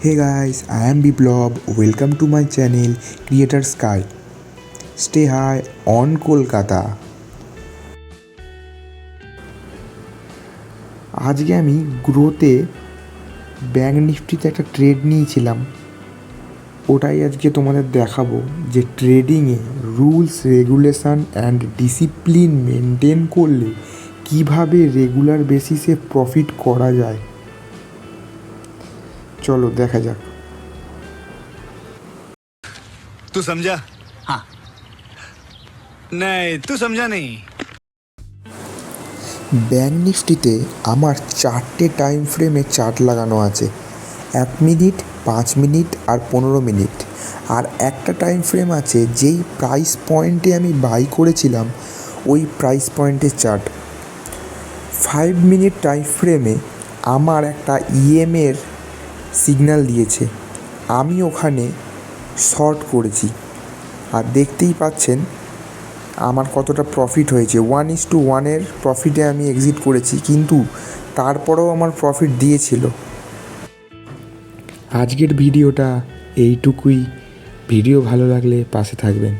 Hey guys, I am Biplab. Welcome to my channel Creator Sky. Stay high on Kolkata. আজকে আমি গ্রোতে bank নিফটিতে একটা trade নিয়েছিলাম। ওটাই আজকে তোমাদের দেখাবো যে ট্রেডিংয়ে rules regulation and discipline maintain করলে কিভাবে রেগুলার বেসিসে প্রফিট করা যায়। চলো দেখা যাক। तू समझा? हाँ। नहीं, तू समझा नहीं। ব্যাংক নিফটিতে আমার 4টে টাইম ফ্রেমে চার্ট লাগানো আছে, 1 মিনিট, 5 মিনিট আর 15 মিনিট। আর একটা টাইম ফ্রেম আছে যেই প্রাইস পয়েন্টে আমি বাই করেছিলাম ওই প্রাইস পয়েন্টের চার্ট। 5 মিনিট টাইম ফ্রেমে আমার একটা ইএমের সিগন্যাল দিয়েছে, আমি ওখানে শর্ট করেছি। আর দেখতেই পাচ্ছেন আমার কতটা প্রফিট হয়েছে। 1:1 প্রফিটে আমি এক্সিট করেছি, কিন্তু তারপরেও আমার প্রফিট দিয়েছিল। আজকের ভিডিওটা এইটুকুই। ভিডিও ভালো লাগলে পাশে থাকবেন।